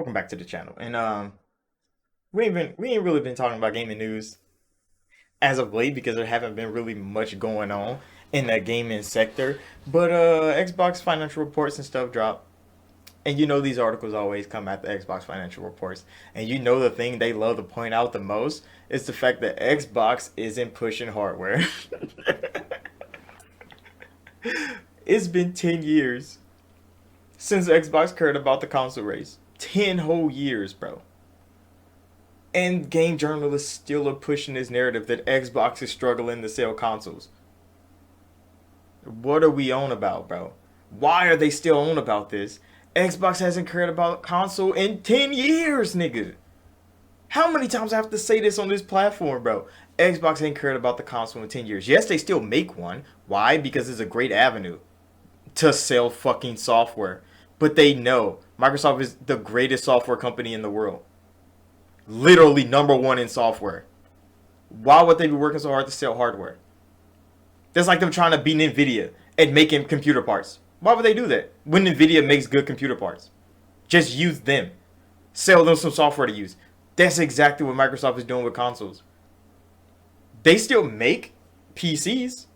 Welcome back to the channel. And we ain't really been talking about gaming news as of late because there haven't been really much going on in that gaming sector. But Xbox financial reports and stuff drop. And you know these articles always come at the Xbox financial reports. And you know the thing they love to point out the most is the fact that Xbox isn't pushing hardware. It's been 10 years since Xbox cared about the console race. 10 whole years, bro. And game journalists still are pushing this narrative that Xbox is struggling to sell consoles. What are we on about, bro? Why are they still on about this? Xbox hasn't cared about console in 10 years, nigga. How many times I have to say this on this platform, bro? Xbox ain't cared about the console in 10 years. Yes, they still make one. Why? Because it's a great avenue to sell fucking software. But they know Microsoft is the greatest software company in the world. Literally number one in software. Why would they be working so hard to sell hardware? That's like them trying to beat Nvidia at making computer parts. Why would they do that when Nvidia makes good computer parts? Just use them. Sell them some software to use. That's exactly what Microsoft is doing with consoles. They still make PCs.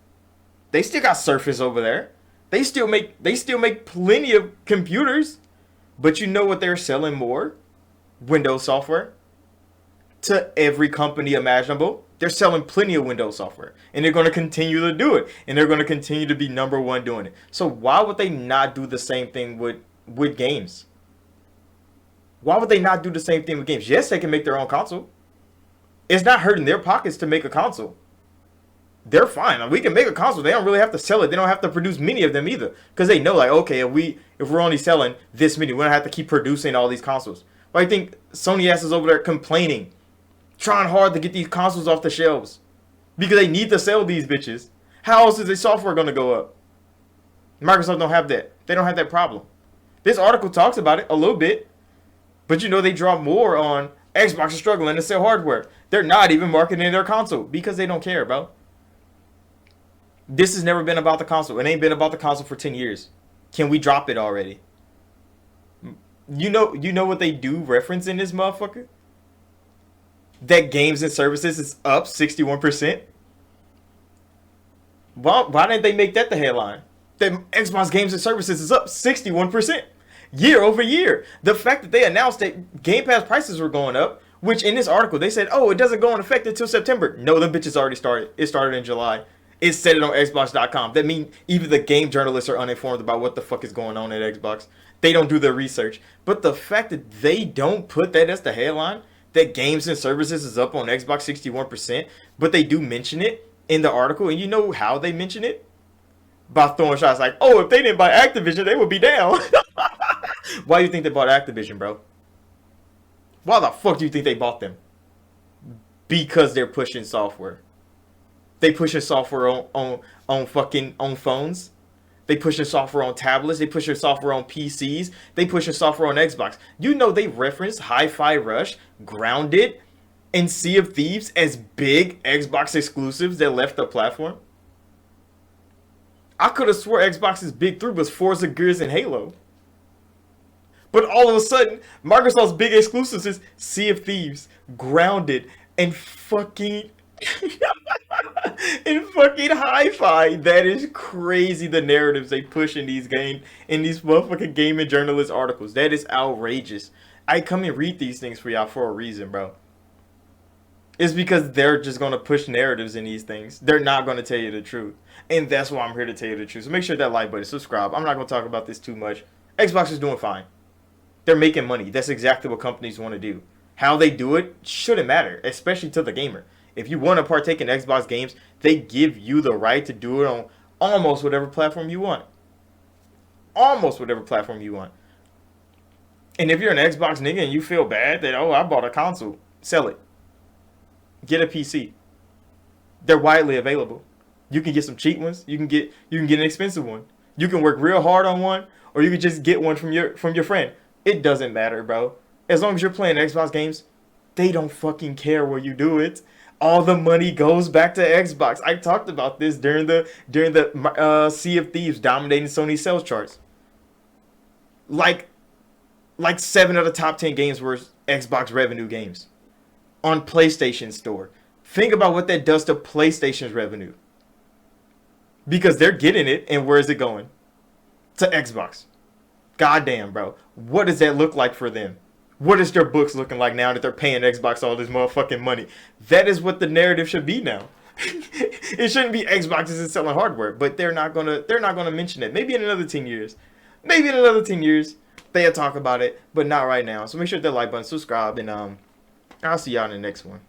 They still got Surface over there. They still make plenty of computers. But you know what they're selling more? Windows software. To every company imaginable. They're selling plenty of Windows software. And they're going to continue to do it. And they're going to continue to be number one doing it. So why would they not do the same thing with games? Why would they not do the same thing with games? Yes, they can make their own console. It's not hurting their pockets to make a console. They're fine. We can make a console. They don't really have to sell it. They don't have to produce many of them either. Because they know, like, okay, if we're only selling this many, we don't have to keep producing all these consoles. But I think Sony ass is over there complaining, trying hard to get these consoles off the shelves. Because they need to sell these bitches. How else is their software going to go up? Microsoft don't have that. They don't have that problem. This article talks about it a little bit. But you know they draw more on Xbox is struggling to sell hardware. They're not even marketing their console because they don't care, bro. This has never been about the console. It ain't been about the console for 10 years. Can we drop it already? You know what they do reference in this motherfucker? That games and services is up 61%. Why didn't they make that the headline? That Xbox games and services is up 61% year over year. The fact that they announced that Game Pass prices were going up, which in this article they said, oh, it doesn't go in effect until September. No, the bitches already started. It started in July. It said it on Xbox.com. That means even the game journalists are uninformed about what the fuck is going on at Xbox. They don't do their research. But the fact that they don't put that as the headline, that games and services is up on Xbox 61%, but they do mention it in the article, and you know how they mention it? By throwing shots like, oh, if they didn't buy Activision, they would be down. Why do you think they bought Activision, bro? Why the fuck do you think they bought them? Because they're pushing software. They pushing software on fucking on phones. They pushing software on tablets. They pushing software on PCs. They pushing software on Xbox. You know they referenced Hi-Fi Rush, Grounded, and Sea of Thieves as big Xbox exclusives that left the platform. I could have swore Xbox's big three was Forza, Gears, and Halo. But all of a sudden, Microsoft's big exclusives is Sea of Thieves, Grounded, and fucking and fucking Hi-Fi. That is crazy. The narratives they push in these motherfucking gaming journalist articles. That is outrageous. I come and read these things for y'all for a reason, bro. It's because they're just gonna push narratives in these things. They're not gonna tell you the truth, and that's why I'm here to tell you the truth. So make sure that like button, subscribe. I'm not gonna talk about this too much. Xbox is doing fine. They're making money. That's exactly what companies want to do. How they do it shouldn't matter, especially to the gamer. If you want to partake in Xbox games, they give you the right to do it on almost whatever platform you want. Almost whatever platform you want. And if you're an Xbox nigga and you feel bad that, oh, I bought a console, sell it. Get a PC. They're widely available. You can get some cheap ones. You can get an expensive one. You can work real hard on one, or you can just get one from your friend. It doesn't matter, bro. As long as you're playing Xbox games, they don't fucking care where you do it. All the money goes back to Xbox. I talked about this during the Sea of Thieves dominating Sony sales charts. Like, Like 7 of the top 10 games were Xbox revenue games on PlayStation Store. Think about what that does to PlayStation's revenue. Because they're getting it, and where is it going? To Xbox. Goddamn, bro. What does that look like for them? What is their books looking like now that they're paying Xbox all this motherfucking money? That is what the narrative should be now. It shouldn't be Xbox isn't selling hardware, but they're not gonna mention it. Maybe in another 10 years. Maybe in another 10 years they'll talk about it, but not right now. So make sure to hit that like button, subscribe, and I'll see y'all in the next one.